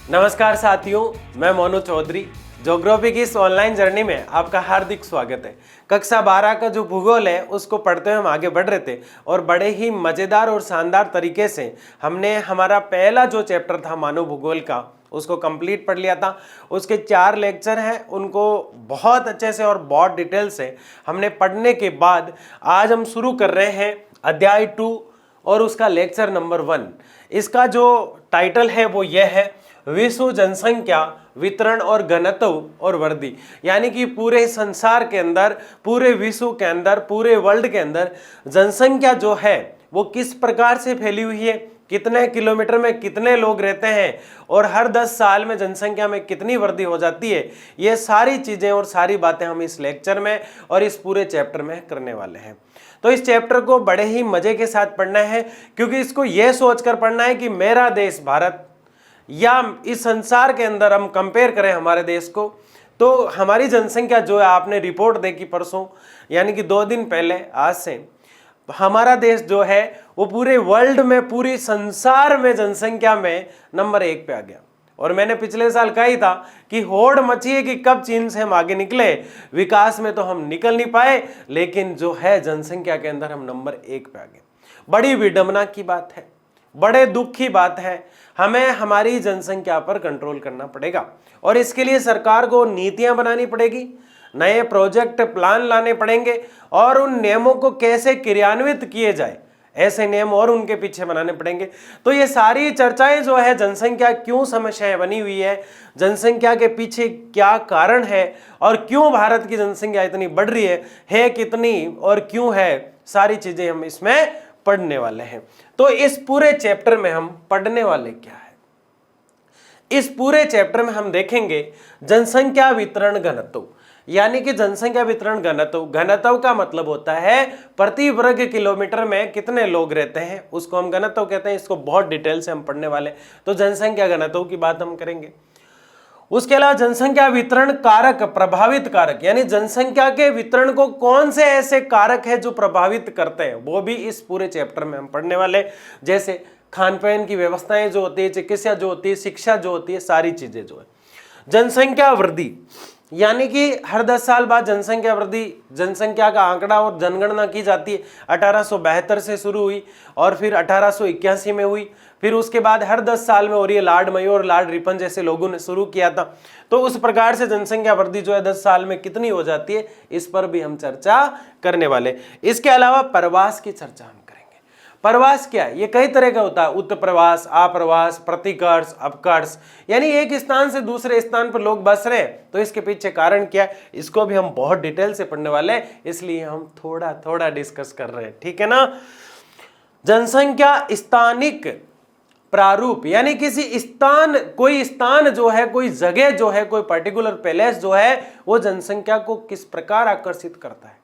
नमस्कार साथियों, मैं मोनू चौधरी। ज्योग्राफी की इस ऑनलाइन जर्नी में आपका हार्दिक स्वागत है। कक्षा 12 का जो भूगोल है उसको पढ़ते हुए हम आगे बढ़ रहे थे और बड़े ही मज़ेदार और शानदार तरीके से हमने हमारा पहला जो चैप्टर था मानव भूगोल का उसको कंप्लीट पढ़ लिया था। उसके 4 लेक्चर हैं, उनको बहुत अच्छे से और बहुत डिटेल से हमने पढ़ने के बाद आज हम शुरू कर रहे हैं अध्याय 2 और उसका लेक्चर नंबर 1। इसका जो टाइटल है वो यह है विश्व जनसंख्या वितरण और घनत्व और वृद्धि। यानी कि पूरे संसार के अंदर, पूरे विश्व के अंदर, पूरे वर्ल्ड के अंदर जनसंख्या जो है वो किस प्रकार से फैली हुई है, कितने किलोमीटर में कितने लोग रहते हैं और हर 10 साल में जनसंख्या में कितनी वृद्धि हो जाती है। ये सारी चीज़ें और सारी बातें हम इस लेक्चर में और इस पूरे चैप्टर में करने वाले हैं। तो इस चैप्टर को बड़े ही मज़े के साथ पढ़ना है, क्योंकि इसको ये सोचकर पढ़ना है कि मेरा देश भारत या इस संसार के अंदर हम कंपेयर करें हमारे देश को, तो हमारी जनसंख्या जो है, आपने रिपोर्ट देखी परसों यानी कि 2 दिन पहले आज से, हमारा देश जो है वो पूरे वर्ल्ड में, पूरी संसार में जनसंख्या में नंबर 1 पे आ गया। और मैंने पिछले साल कहा ही था कि होड़ मची है कि कब चीन से हम आगे निकले। विकास में तो हम निकल नहीं पाए, लेकिन जो है जनसंख्या के अंदर हम नंबर 1 पे आ गए। बड़ी विडंबना की बात है, बड़े दुख की बात है। हमें हमारी जनसंख्या पर कंट्रोल करना पड़ेगा और इसके लिए सरकार को नीतियां बनानी पड़ेगी, नए प्रोजेक्ट प्लान लाने पड़ेंगे और उन नियमों को कैसे क्रियान्वित किए जाए, ऐसे नियम और उनके पीछे बनाने पड़ेंगे। तो ये सारी चर्चाएं जो है, जनसंख्या क्यों समस्याएं बनी हुई है, जनसंख्या के पीछे क्या कारण है और क्यों भारत की जनसंख्या इतनी बढ़ रही है कितनी और क्यों है, सारी चीजें हम इसमें पढ़ने वाले हैं। तो इस पूरे चैप्टर में हम पढ़ने वाले क्या है, इस पूरे चैप्टर में हम देखेंगे जनसंख्या वितरण घनत्व। यानी कि जनसंख्या वितरण घनत्व, घनत्व का मतलब होता है प्रति वर्ग किलोमीटर में कितने लोग रहते हैं, उसको हम घनत्व कहते हैं। इसको बहुत डिटेल से हम पढ़ने वाले, तो जनसंख्या घनत्व की बात हम करेंगे। उसके अलावा जनसंख्या वितरण कारक, प्रभावित कारक, यानी जनसंख्या के वितरण को कौन से ऐसे कारक है जो प्रभावित करते हैं, वो भी इस पूरे चैप्टर में हम पढ़ने वाले। जैसे खान पान की व्यवस्थाएं जो होती है, चिकित्सा जो होती है, शिक्षा जो होती है, सारी चीजें जो है। जनसंख्या वृद्धि, यानी कि हर 10 साल बाद जनसंख्या वृद्धि, जनसंख्या का आंकड़ा और जनगणना की जाती है। 1872 से शुरू हुई और फिर 1881 में हुई, फिर उसके बाद हर 10 साल में हो रही है। लॉर्ड मेयो और लॉर्ड रिपन जैसे लोगों ने शुरू किया था। तो उस प्रकार से जनसंख्या वृद्धि जो है 10 साल में कितनी हो जाती है, इस पर भी हम चर्चा करने वाले। इसके अलावा प्रवास की चर्चा हम करेंगे। प्रवास क्या है, ये कई तरह का होता है, उत्प्रवास, आप्रवास, प्रतिकर्ष, अपकर्ष, यानी एक स्थान से दूसरे स्थान पर लोग बस रहे हैं, तो इसके पीछे कारण क्या है, इसको भी हम बहुत डिटेल से पढ़ने वाले हैं, इसलिए हम थोड़ा थोड़ा डिस्कस कर रहे हैं, ठीक है ना। जनसंख्या स्थानिक प्रारूप, यानी किसी स्थान, कोई स्थान जो है, कोई जगह जो है, कोई पर्टिकुलर पैलेस जो है, वो जनसंख्या को किस प्रकार आकर्षित करता है,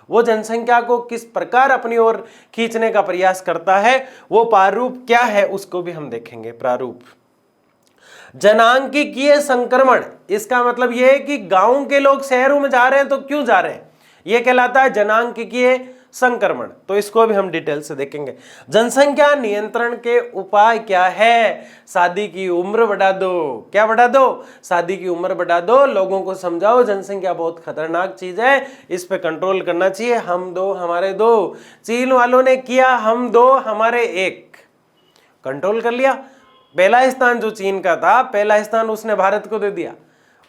वो जनसंख्या को किस प्रकार अपनी ओर खींचने का प्रयास करता है, वो प्रारूप क्या है, उसको भी हम देखेंगे। प्रारूप। जनांकीय संक्रमण, इसका मतलब यह है कि गांव के लोग शहरों में जा रहे हैं तो क्यों जा रहे हैं, यह कहलाता है जनांकीय संक्रमण। तो इसको भी हम डिटेल से देखेंगे। जनसंख्या नियंत्रण के उपाय क्या है, शादी की उम्र बढ़ा दो। क्या बढ़ा दो, शादी की उम्र बढ़ा दो, लोगों को समझाओ जनसंख्या बहुत खतरनाक चीज है, इस पे कंट्रोल करना चाहिए। हम दो हमारे दो, चीन वालों ने किया, हम दो हमारे एक, कंट्रोल कर लिया। पहला स्थान जो चीन का था, पहला स्थान उसने भारत को दे दिया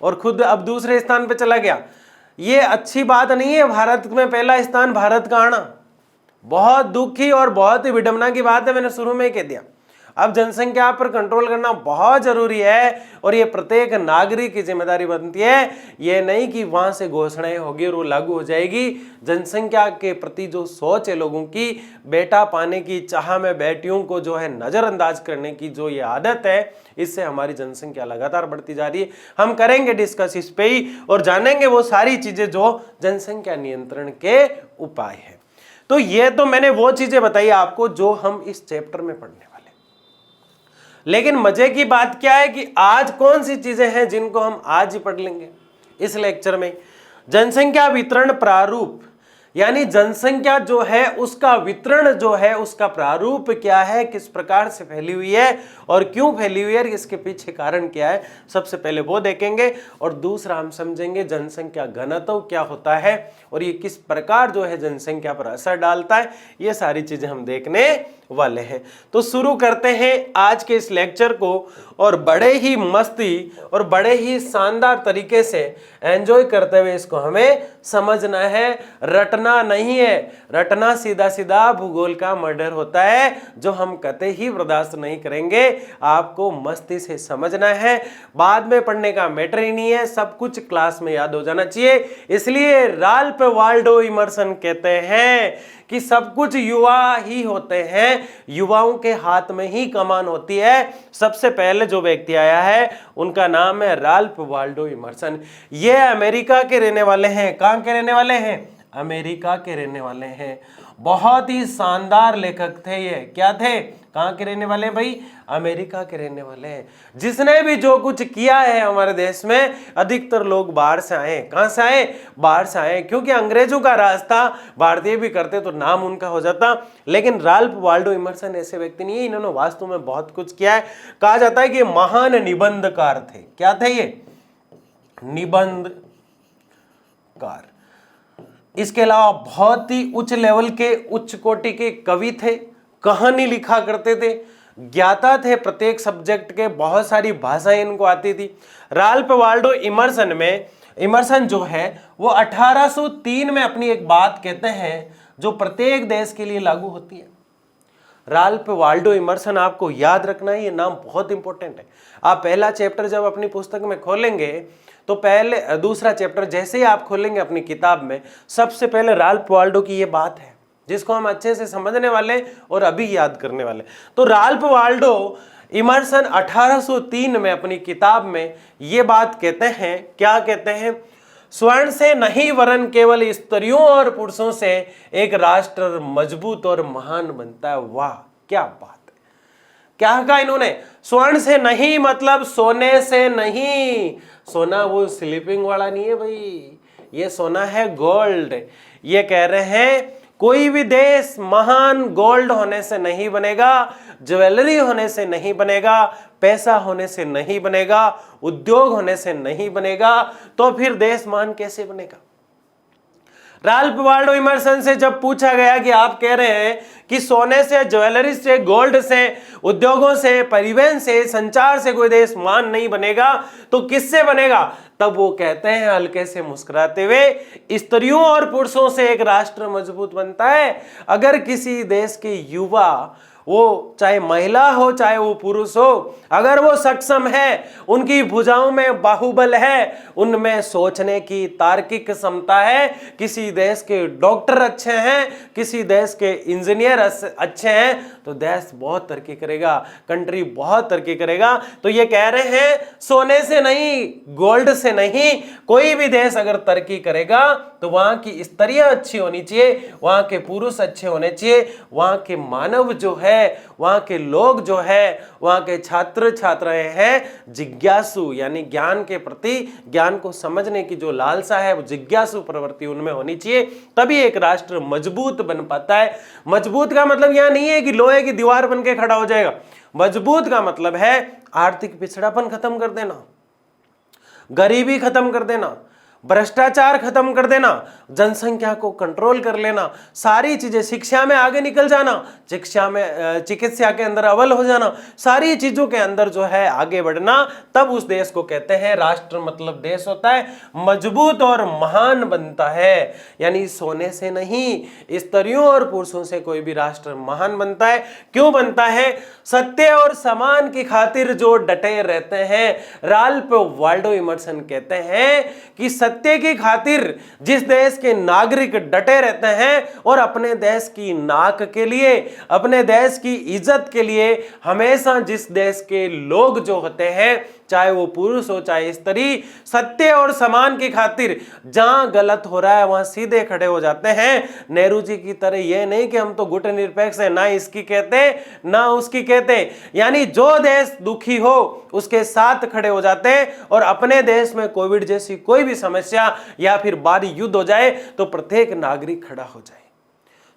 और खुद अब दूसरे स्थान पे चला गया। ये अच्छी बात नहीं है, भारत में पहला स्थान भारत का आना बहुत दुखी और बहुत ही विडंबना की बात है, मैंने शुरू में ही कह दिया। अब जनसंख्या पर कंट्रोल करना बहुत जरूरी है और ये प्रत्येक नागरिक की जिम्मेदारी बनती है। ये नहीं कि वहां से घोषणाएं होगी और वो लागू हो जाएगी। जनसंख्या के प्रति जो सोच है लोगों की, बेटा पाने की चाह में बेटियों को जो है नजरअंदाज करने की जो ये आदत है, इससे हमारी जनसंख्या लगातार बढ़ती जा रही है। हम करेंगे डिस्कस इस पे ही और जानेंगे वो सारी चीजें जो जनसंख्या नियंत्रण के उपाय है। तो ये तो मैंने वो चीजें बताई आपको जो हम इस चैप्टर में पढ़ने वाले। लेकिन मजे की बात क्या है कि आज कौन सी चीजें हैं जिनको हम आज ही पढ़ लेंगे इस लेक्चर में। जनसंख्या वितरण प्रारूप, यानी जनसंख्या जो है उसका वितरण जो है उसका प्रारूप क्या है, किस प्रकार से फैली हुई है और क्यों फैली हुई है, इसके पीछे कारण क्या है, सबसे पहले वो देखेंगे। और दूसरा हम समझेंगे जनसंख्या घनत्व क्या होता है और ये किस प्रकार जो है जनसंख्या पर असर डालता है। ये सारी चीजें हम देखने वाले हैं। तो शुरू करते हैं आज के इस लेक्चर को और बड़े ही मस्ती और बड़े ही शानदार तरीके से एंजॉय करते हुए इसको हमें समझना है, रटना नहीं है। रटना सीधा सीधा भूगोल का मर्डर होता है जो हम कतई ही बर्दाश्त नहीं करेंगे। आपको मस्ती से समझना है, बाद में पढ़ने का मैटर ही नहीं है, सब कुछ क्लास में याद हो जाना चाहिए। इसलिए राल्फ वाल्डो इमर्सन कहते हैं कि सब कुछ युवा ही होते हैं, युवाओं के हाथ में ही कमान होती है। सबसे पहले जो व्यक्ति आया है उनका नाम है राल्फ वाल्डो इमर्सन। ये अमेरिका के रहने वाले हैं। कहां के रहने वाले हैं? अमेरिका के रहने वाले हैं। बहुत ही शानदार लेखक थे ये। क्या थे? कहां के रहने वाले हैं भाई? अमेरिका के रहने वाले हैं। जिसने भी जो कुछ किया है हमारे देश में, अधिकतर लोग बाहर से आए। कहां से आए? बाहर से आए, क्योंकि अंग्रेजों का राज था, भारतीय भी करते तो नाम उनका हो जाता। लेकिन राल्फ वाल्डो इमर्सन ऐसे व्यक्ति नहीं है, इन्होंने वास्तव में बहुत कुछ किया है। कहा जाता है कि महान निबंधकार थे। क्या थे ये? निबंधकार। इसके अलावा बहुत ही उच्च लेवल के, उच्च कोटि के कवि थे, कहानी लिखा करते थे, ज्ञाता थे प्रत्येक सब्जेक्ट के, बहुत सारी भाषाएं इनको आती थी। राल्फ वाल्डो इमर्सन जो है वो 1803 में अपनी एक बात कहते हैं जो प्रत्येक देश के लिए लागू होती है। राल्फ वाल्डो इमर्सन, आपको याद रखना है, ये नाम बहुत इंपॉर्टेंट है। आप पहला चैप्टर जब अपनी पुस्तक में खोलेंगे तो पहले दूसरा चैप्टर जैसे ही आप खोलेंगे अपनी किताब में, सबसे पहले राल्फ वाल्डो की ये बात है जिसको हम अच्छे से समझने वाले और अभी याद करने वाले। तो राल्फ वाल्डो इमर्सन 1803 में अपनी किताब में ये बात कहते हैं। क्या कहते हैं? स्वर्ण से नहीं वरन केवल स्त्रियों और पुरुषों से एक राष्ट्र मजबूत और महान बनता है। वाह, क्या बात है! क्या कहा इन्होंने? स्वर्ण से नहीं मतलब सोने से नहीं। सोना वो स्लीपिंग वाला नहीं है भाई, ये सोना है गोल्ड। ये कह रहे हैं कोई भी देश महान गोल्ड होने से नहीं बनेगा, ज्वेलरी होने से नहीं बनेगा, पैसा होने से नहीं बनेगा, उद्योग होने से नहीं बनेगा, तो फिर देश महान कैसे बनेगा? राल्फ वाल्डो इमर्सन से जब पूछा गया कि आप कह रहे हैं कि सोने से, ज्वेलरी से, गोल्ड से, उद्योगों से, परिवहन से, संचार से कोई देश महान नहीं बनेगा, तो किससे बनेगा? तब वो कहते हैं हल्के से मुस्कुराते हुए, स्त्रियों और पुरुषों से एक राष्ट्र मजबूत बनता है। अगर किसी देश के युवा, वो चाहे महिला हो चाहे वो पुरुष हो, अगर वो सक्षम है, उनकी भुजाओं में बाहुबल है, उनमें सोचने की तार्किक क्षमता है, किसी देश के डॉक्टर अच्छे हैं, किसी देश के इंजीनियर अच्छे हैं, तो देश बहुत तरक्की करेगा, कंट्री बहुत तरक्की करेगा। तो ये कह रहे हैं सोने से नहीं, गोल्ड से नहीं, कोई भी देश अगर तरक्की करेगा तो वहां की स्त्रियां अच्छी होनी चाहिए, वहां के पुरुष अच्छे होने चाहिए, वहां के मानव जो है, वहां के लोग जो है, वहां के छात्र छात्राएं हैं जिज्ञासु, यानी ज्ञान के प्रति, ज्ञान को समझने की जो लालसा है, वो जिज्ञासु प्रवृत्ति उनमें होनी चाहिए। तभी एक राष्ट्र मजबूत बन पाता है। मजबूत का मतलब यह नहीं है कि लोहे की दीवार बन के खड़ा हो जाएगा। मजबूत का मतलब है आर्थिक पिछड़ापन खत्म कर देना, गरीबी खत्म कर देना, भ्रष्टाचार खत्म कर देना, जनसंख्या को कंट्रोल कर लेना, सारी चीजें, शिक्षा में आगे निकल जाना, शिक्षा में, चिकित्सा के अंदर अव्वल हो जाना, सारी चीजों के अंदर जो है आगे बढ़ना, तब उस देश को कहते हैं राष्ट्र। मतलब देश होता है मजबूत और महान बनता है, यानी सोने से नहीं, स्त्रियों और पुरुषों से कोई भी राष्ट्र महान बनता है। क्यों बनता है? सत्य और समान की खातिर जो डटे रहते हैं। राल्फ वाल्डो इमर्सन कहते हैं कि सत्य की खातिर जिस देश के नागरिक डटे रहते हैं और अपने देश की नाक के लिए, अपने देश की इज्जत के लिए हमेशा जिस देश के लोग जो होते हैं, चाहे वो पुरुष हो चाहे स्त्री, सत्य और समान की खातिर जहां गलत हो रहा है वहां सीधे खड़े हो जाते हैं। नेहरू जी की तरह ये नहीं कि हम तो गुटनिरपेक्ष है, ना इसकी कहते ना उसकी कहते, यानी जो देश दुखी हो उसके साथ खड़े हो जाते हैं। और अपने देश में कोविड जैसी कोई भी समस्या या फिर बाहरी युद्ध हो जाए तो प्रत्येक नागरिक खड़ा हो जाए,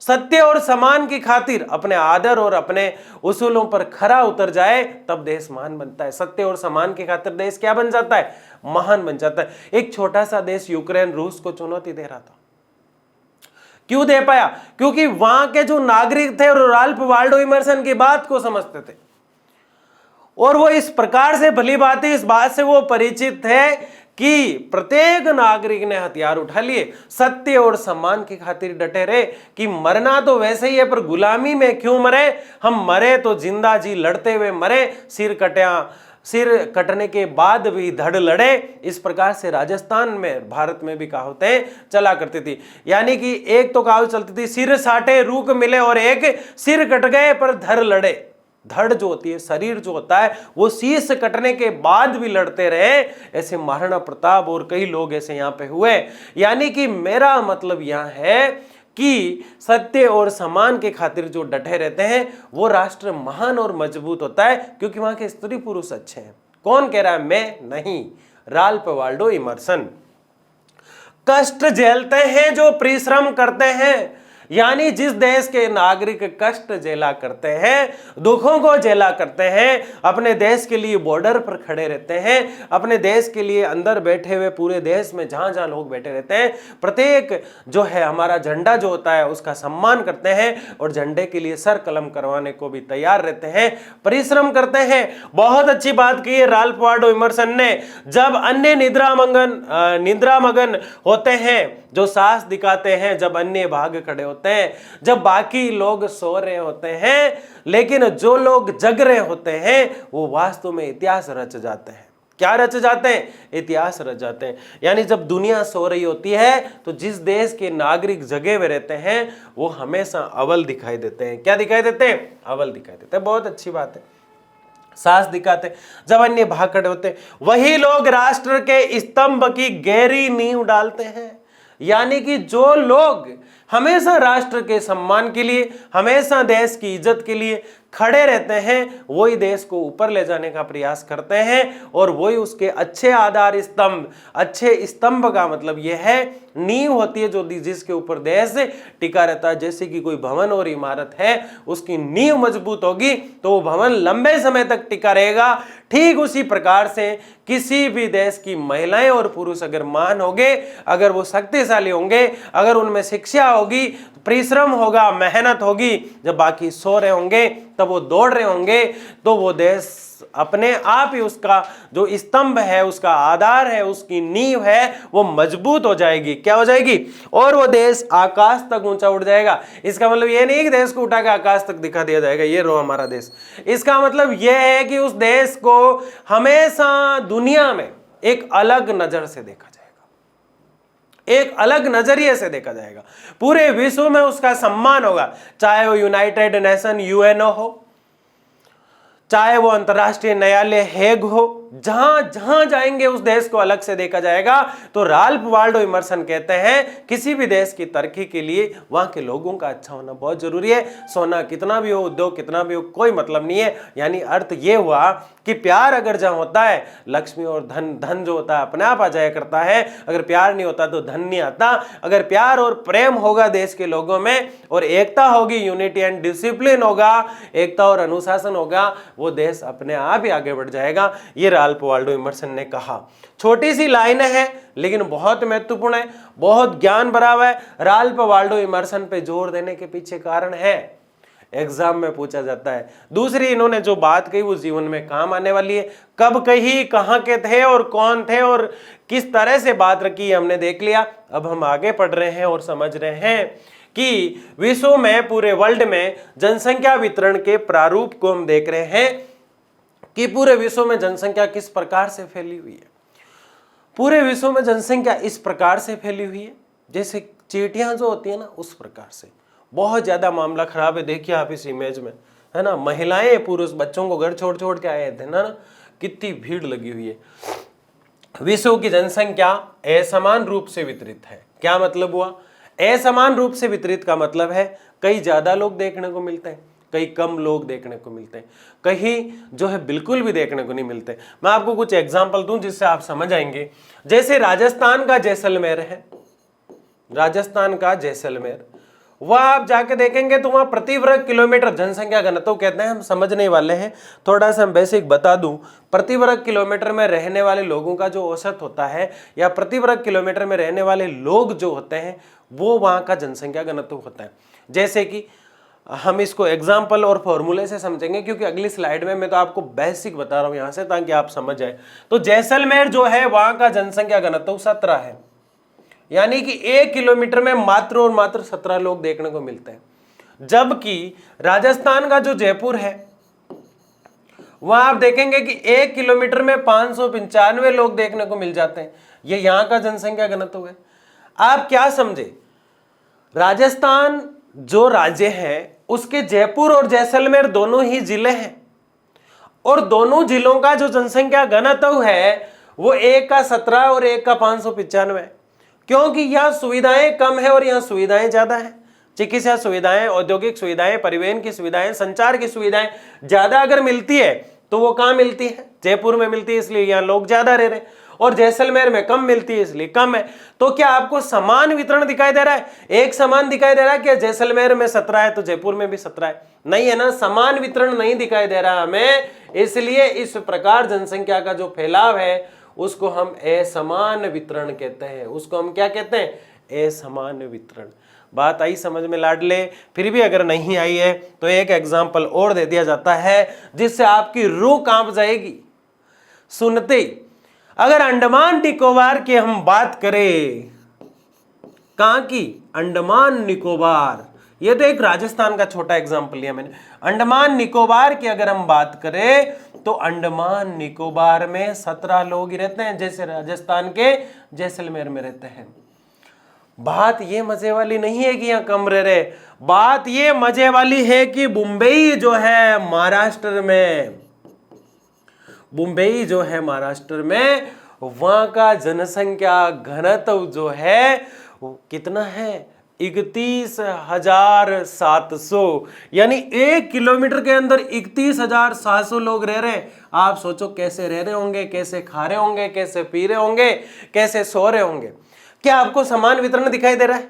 सत्य और समान की खातिर अपने आदर और अपने उसूलों पर खरा उतर जाए, तब देश महान बनता है। सत्य और समान की खातिर देश क्या बन जाता है? महान बन जाता है। एक छोटा सा देश यूक्रेन रूस को चुनौती दे रहा था, क्यों दे पाया? क्योंकि वहां के जो नागरिक थे और राल्फ वाल्डो इमर्सन की बात को समझते थे, और वो इस प्रकार से भली भांति इस बात से वो परिचित थे कि प्रत्येक नागरिक ने हथियार उठा लिए, सत्य और सम्मान की खातिर डटे रहे कि मरना तो वैसे ही है पर गुलामी में क्यों मरे, हम मरे तो जिंदा जी लड़ते हुए मरे, सिर कटने के बाद भी धड़ लड़े। इस प्रकार से राजस्थान में, भारत में भी कहावतें चला करती थी, यानी कि एक तो कहावत चलती थी सिर साटे रूख मिले, और एक सिर कट गए पर धड़ लड़े। धड़ जो होती है, शरीर जो होता है, वो शीश कटने के बाद भी लड़ते रहे। ऐसे महाराणा प्रताप और कई लोग ऐसे यहाँ पे हुए। यानी कि मेरा मतलब यहाँ है कि सत्य और समान के खातिर जो डटे रहते हैं वो राष्ट्र महान और मजबूत होता है, क्योंकि वहां के स्त्री पुरुष अच्छे हैं। कौन कह रहा है? मैं नहीं, राल्फ वाल्डो इमर्सन। कष्ट झेलते हैं जो परिश्रम करते हैं, यानी जिस देश के नागरिक कष्ट झेला करते हैं, दुखों को झेला करते हैं, अपने देश के लिए बॉर्डर पर खड़े रहते हैं, अपने देश के लिए अंदर बैठे हुए पूरे देश में जहां जहां लोग बैठे रहते हैं, प्रत्येक जो है हमारा झंडा जो होता है उसका सम्मान करते हैं और झंडे के लिए सर कलम करवाने को भी तैयार रहते हैं, परिश्रम करते हैं। बहुत अच्छी बात की है राल्फ वाल्डो इमर्सन ने। जब अन्य निद्रामगन होते हैं, जो साहस दिखाते हैं, जब अन्य भाग खड़े होते हैं, जब बाकी लोग सो रहे होते हैं, लेकिन जो लोग जग रहे होते हैं वो वास्तव में इतिहास रच जाते हैं। क्या रच जाते हैं? इतिहास रच जाते हैं। यानी जब दुनिया सो रही होती है तो जिस देश के नागरिक जगे हुए रहते हैं वो हमेशा अव्वल दिखाई देते हैं। क्या दिखाई देते हैं? अव्वल दिखाई देते हैं। बहुत अच्छी बात है, साहस दिखाते। जब अन्य भाग खड़े होते वही लोग राष्ट्र के स्तंभ की गहरी नींव डालते हैं। यानी कि जो लोग हमेशा राष्ट्र के सम्मान के लिए, हमेशा देश की इज्जत के लिए खड़े रहते हैं, वही देश को ऊपर ले जाने का प्रयास करते हैं, और वही उसके अच्छे आधार स्तंभ। अच्छे स्तंभ का मतलब यह है नींव होती है जो जिसके ऊपर देश टिका रहता है। जैसे कि कोई भवन और इमारत है, उसकी नींव मजबूत होगी तो वो भवन लंबे समय तक टिका रहेगा। ठीक उसी प्रकार से किसी भी देश की महिलाएं और पुरुष अगर महान होंगे, अगर वो शक्तिशाली होंगे, अगर उनमें शिक्षा होगी, परिश्रम होगा, मेहनत होगी, जब बाकी सो रहे होंगे तब वो दौड़ रहे होंगे, तो वो देश अपने आप ही उसका जो स्तंभ है, उसका आधार है, उसकी नींव है, वो मजबूत हो जाएगी। क्या हो जाएगी? और वो देश आकाश तक ऊंचा उड़ जाएगा। इसका मतलब ये नहीं कि देश को उठा के आकाश तक दिखा दिया जाएगा, ये रो हमारा देश। इसका मतलब यह है कि उस देश को हमेशा दुनिया में एक अलग नजर से देखा जाएगा, एक अलग नजरिए से देखा जाएगा। पूरे विश्व में उसका सम्मान होगा, चाहे वो यूनाइटेड नेशन यूएनओ हो, चाहे वो अंतरराष्ट्रीय न्यायालय हेग हो, जहां जहां जाएंगे उस देश को अलग से देखा जाएगा। तो राल्फ वाल्डो इमर्सन कहते हैं किसी भी देश की तरक्की के लिए वहां के लोगों का अच्छा होना बहुत जरूरी है। सोना कितना भी हो, उद्योग कितना भी हो, कोई मतलब नहीं है। यानी अर्थ ये हुआ कि प्यार अगर जहां होता है, लक्ष्मी और धन जो होता है अपने आप आ जाया करता है। अगर प्यार नहीं होता तो धन नहीं आता। अगर प्यार और प्रेम होगा देश के लोगों में, और एकता होगी, यूनिटी एंड डिसिप्लिन होगा, एकता और अनुशासन होगा, वो देश अपने आप ही आगे बढ़ जाएगा। ये राल्फ वाल्डो इमर्सन ने कहा। छोटी सी लाइन है लेकिन बहुत महत्वपूर्ण है, बहुत ज्ञान भरा हुआ है। राल्फ वाल्डो इमर्सन पे जोर देने के पीछे कारण है, एग्जाम में पूछा जाता है। दूसरी, इन्होंने जो बात कही वो जीवन में काम आने वाली है। कब कही, कहां के थे और कौन थे और किस तरह से बात रखी, हमने देख लिया। अब हम आगे पढ़ रहे हैं और समझ रहे हैं कि विश्व में, पूरे वर्ल्ड में जनसंख्या वितरण के प्रारूप को हम देख रहे हैं कि पूरे विश्व में जनसंख्या किस प्रकार से फैली हुई है। पूरे विश्व में जनसंख्या इस प्रकार से फैली हुई है जैसे चींटियां जो होती है ना, उस प्रकार से। बहुत ज्यादा मामला खराब है, देखिए आप इस इमेज में, है ना। महिलाएं पुरुष बच्चों को घर छोड़ छोड़ के आए थे ना, कितनी भीड़ लगी हुई है। विश्व की जनसंख्या असमान रूप से वितरित है। क्या मतलब हुआ? असमान रूप से वितरित का मतलब है कई ज्यादा लोग देखने को मिलते हैं, कई कम लोग देखने को मिलते हैं, कहीं जो है बिल्कुल भी देखने को नहीं मिलते। मैं आपको कुछ एग्जांपल दूं जिससे आप समझ आएंगे। जैसे राजस्थान का जैसलमेर है, राजस्थान का जैसलमेर, वह आप जाके देखेंगे तो वहां प्रति वर्ग किलोमीटर जनसंख्या घनत्व कहते हैं, हम समझने वाले हैं, थोड़ा सा हम बेसिक बता दूं। प्रति वर्ग किलोमीटर में रहने वाले लोगों का जो औसत होता है या प्रति वर्ग किलोमीटर में रहने वाले लोग जो होते हैं वो वहां का जनसंख्या घनत्व होता है। जैसे कि हम इसको एग्जाम्पल और फॉर्मूले से समझेंगे, क्योंकि अगली स्लाइड में मैं तो आपको बेसिक बता रहा हूं यहां से ताकि आप समझ जाए। तो जैसलमेर जो है वहां का जनसंख्या घनत्व 17 है, यानी कि 1 किलोमीटर में मात्र और मात्र 17 लोग देखने को मिलते हैं। जबकि राजस्थान का जो जयपुर है वहां आप देखेंगे कि 1 किलोमीटर में 595 लोग देखने को मिल जाते हैं। ये यहां का जनसंख्या घनत्व है। आप क्या समझे, राजस्थान जो राज्य है उसके जयपुर और जैसलमेर दोनों ही जिले हैं, और दोनों जिलों का जो जनसंख्या घनत्व है वो एक का 17 और एक का 595 है, क्योंकि यहां सुविधाएं कम है और यहां सुविधाएं ज्यादा है। चिकित्सा सुविधाएं, औद्योगिक सुविधाएं, परिवहन की सुविधाएं, संचार की सुविधाएं ज्यादा अगर मिलती है तो वो कहां मिलती है? जयपुर में मिलती है, इसलिए यहां लोग ज्यादा रह रहे हैं, और जैसलमेर में कम मिलती है इसलिए कम है। तो क्या आपको समान वितरण दिखाई दे रहा है? एक समान दिखाई दे रहा है कि जैसलमेर में 17 है तो जयपुर में भी 17 है? नहीं है ना, समान वितरण नहीं दिखाई दे रहा हमें, इसलिए इस प्रकार जनसंख्या का जो फैलाव है उसको हम असमान वितरण कहते हैं। उसको हम क्या कहते हैं? असमान वितरण। बात आई समझ में लाडले? फिर भी अगर नहीं आई है तो एक एग्जाम्पल और दे दिया जाता है जिससे आपकी रूह कांप जाएगी सुनते ही। अगर अंडमान निकोबार की हम बात करें, कहां की? अंडमान निकोबार, ये तो एक राजस्थान का छोटा एग्जाम्पल लिया मैंने। अंडमान निकोबार की अगर हम बात करें तो अंडमान निकोबार में 17 लोग ही रहते हैं, जैसे राजस्थान के जैसलमेर में रहते हैं। बात ये मजे वाली नहीं है कि यहां कम रह रहे, बात ये मजे वाली है कि मुंबई जो है महाराष्ट्र में, मुंबई जो है महाराष्ट्र में, वहां का जनसंख्या घनत्व जो है वो कितना है? 31,700, यानी 1 किलोमीटर के अंदर 31,700 लोग रह रहे हैं। आप सोचो कैसे रह रहे होंगे, कैसे खा रहे होंगे, कैसे पी रहे होंगे, कैसे सो रहे होंगे। क्या आपको समान वितरण दिखाई दे रहा है?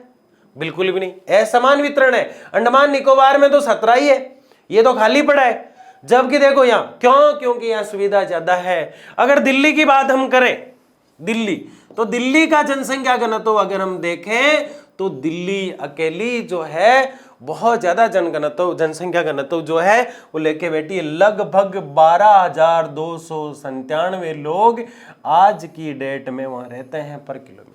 बिल्कुल भी नहीं, असमान वितरण है। अंडमान निकोबार में तो 17 ही है, ये तो खाली पड़ा है। जबकि देखो यहां क्यों? क्योंकि यहां सुविधा ज्यादा है। अगर दिल्ली की बात हम करें, दिल्ली, तो दिल्ली का जनसंख्या घनत्व अगर हम देखें तो दिल्ली अकेली जो है बहुत ज्यादा जनसंख्या घनत्व जो है वो लेके बैठी है। लगभग 12,297 लोग आज की डेट में वहां रहते हैं पर किलोमीटर।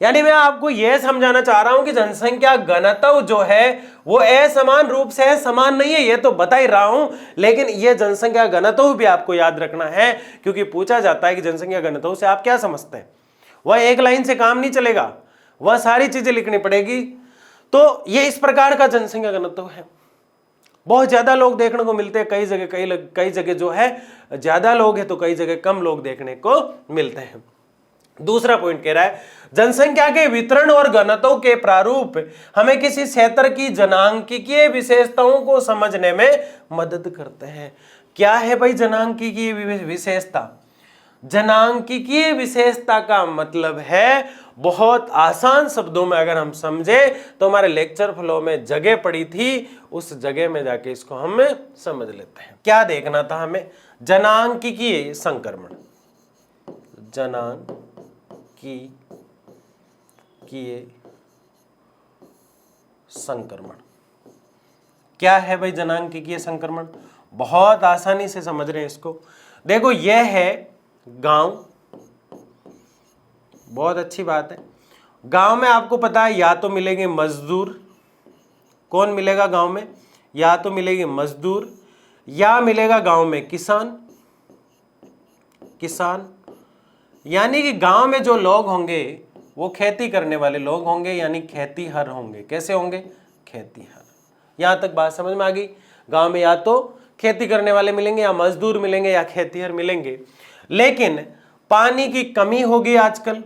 यानी मैं आपको यह समझाना चाह रहा हूं कि जनसंख्या घनत्व जो है वो असमान रूप से है, समान नहीं है, ये तो बता ही रहा हूं, लेकिन यह जनसंख्या घनत्व भी आपको याद रखना है, क्योंकि पूछा जाता है कि जनसंख्या घनत्व से आप क्या समझते हैं। वह एक लाइन से काम नहीं चलेगा, वह सारी चीजें लिखनी पड़ेगी। तो ये इस प्रकार का जनसंख्या घनत्व है। बहुत ज्यादा लोग देखने को मिलते हैं, कई जगह जो है ज्यादा लोग हैं तो कई जगह कम लोग देखने को मिलते हैं। दूसरा पॉइंट कह रहा है जनसंख्या के वितरण और घनत्व के प्रारूप हमें किसी क्षेत्र की जनांकीय विशेषताओं को समझने में मदद करते हैं। क्या है भाई जनांकीय विशेषता? जनांकीय विशेषता का मतलब है, बहुत आसान शब्दों में अगर हम समझे तो हमारे लेक्चर फ्लो में जगह पड़ी थी, उस जगह में जाके इसको हम समझ लेते हैं। क्या देखना था हमें? जनांकीय संक्रमण, जनांकीय संक्रमण क्या है भाई? जनांकीय संक्रमण बहुत आसानी से समझ रहे हैं इसको। देखो यह है गांव, बहुत अच्छी बात है। गांव में आपको पता है या तो मिलेंगे मजदूर, कौन मिलेगा गांव में? या तो मिलेंगे मजदूर या मिलेगा गांव में किसान। यानी कि गांव में जो लोग होंगे वो खेती करने वाले लोग होंगे, यानी खेतीहर होंगे। कैसे होंगे? खेतीहर। यहां तक बात समझ में आ गई। गांव में या तो खेती करने वाले मिलेंगे या मजदूर मिलेंगे या खेतिहर मिलेंगे। लेकिन पानी की कमी होगी आजकल,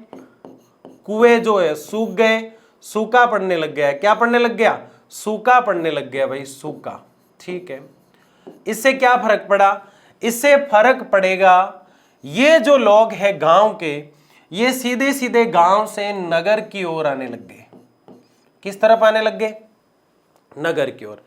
कुएं जो है सूख गए, सूखा पड़ने लग गया है। क्या पड़ने लग गया? सूखा पड़ने लग गया भाई, सूखा। ठीक है, इससे क्या फर्क पड़ा? इससे फर्क पड़ेगा ये जो लोग हैं गांव के, ये सीधे सीधे गांव से नगर की ओर आने लग गए। किस तरफ आने लग गए? नगर की ओर।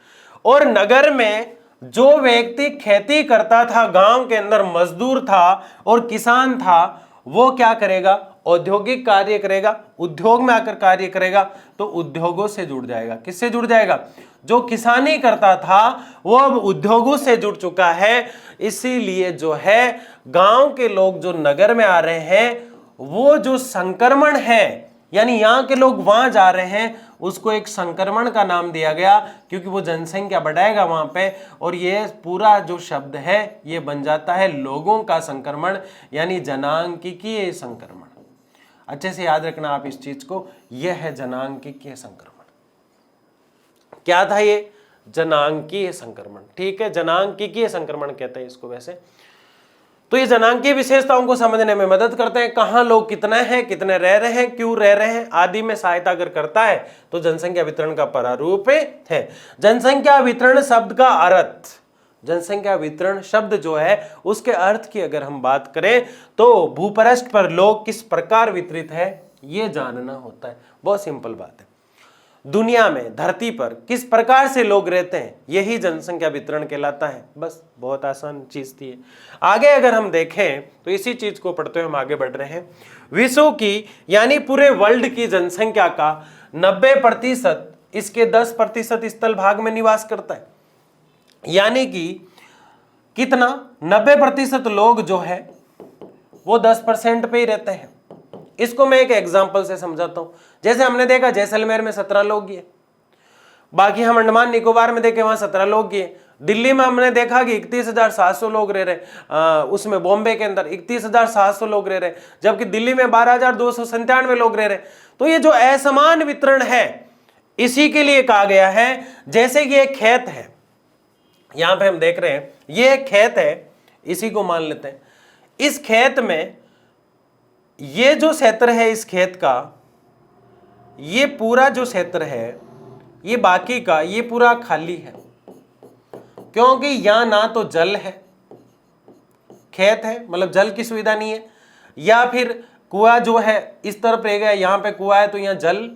और नगर में जो व्यक्ति खेती करता था, गांव के अंदर मजदूर था और किसान था, वो क्या करेगा? औद्योगिक कार्य करेगा, उद्योग में आकर कार्य करेगा, तो उद्योगों से जुड़ जाएगा। किससे जुड़ जाएगा? जो किसानी करता था वो अब उद्योगों से जुड़ चुका है। इसीलिए जो है गांव के लोग जो नगर में आ रहे हैं, वो जो संक्रमण है, यानी यहां के लोग वहां जा रहे हैं, उसको एक संक्रमण का नाम दिया गया, क्योंकि वो जनसंख्या बढ़ाएगा वहां पे। और ये पूरा जो शब्द है ये बन जाता है लोगों का संक्रमण, यानी जनांकिकीय संक्रमण। अच्छे से याद रखना आप इस चीज को, यह है जनांकिकीय संक्रमण। क्या था ये? जनांकीय संक्रमण। ठीक है, जनांकिकीय संक्रमण कहते हैं इसको वैसे। तो ये जनांकीय विशेषताओं को समझने में मदद करते हैं। कहां लोग कितने हैं, कितने रह रहे हैं, क्यों रह रहे हैं आदि में सहायता अगर करता है तो जनसंख्या वितरण का प्रारूप है। जनसंख्या वितरण शब्द का अर्थ, जनसंख्या वितरण शब्द जो है उसके अर्थ की अगर हम बात करें तो भूपृष्ठ पर लोग किस प्रकार वितरित है ये जानना होता है। बहुत सिंपल बात है। दुनिया में, धरती पर किस प्रकार से लोग रहते हैं, यही जनसंख्या वितरण कहलाता है। बस बहुत आसान चीज थी। आगे अगर हम देखें तो इसी चीज को पढ़ते हुए हम आगे बढ़ रहे हैं। विश्व की यानी पूरे वर्ल्ड की जनसंख्या का 90% इसके 10% स्थल भाग में निवास करता है। यानी कि कितना? 90% लोग जो है वो 10% पे ही रहते हैं। इसको मैं एक एग्जांपल से समझाता हूं। जैसे हमने देखा जैसलमेर में 17 लोग हैं, बाकी हम अंडमान निकोबार में देखे वहां 17 लोग हैं। दिल्ली में हमने देखा कि 31,700 लोग रह रहे, उसमें बॉम्बे के अंदर 31,700 लोग रह रहे, जबकि दिल्ली में 12,297 लोग रह रहे। तो ये जो असमान वितरण है इसी के लिए कहा गया है। जैसे कि एक खेत है, यहां पे हम देख रहे हैं ये एक खेत है, इसी को मान लेते हैं। इस खेत में ये जो क्षेत्र है इस खेत का, ये पूरा जो क्षेत्र है, ये बाकी का ये पूरा खाली है, क्योंकि यहां ना तो जल है, खेत है मतलब जल की सुविधा नहीं है, या फिर कुआं जो है इस तरफ रह गया, यहां पे कुआं है तो यहां जल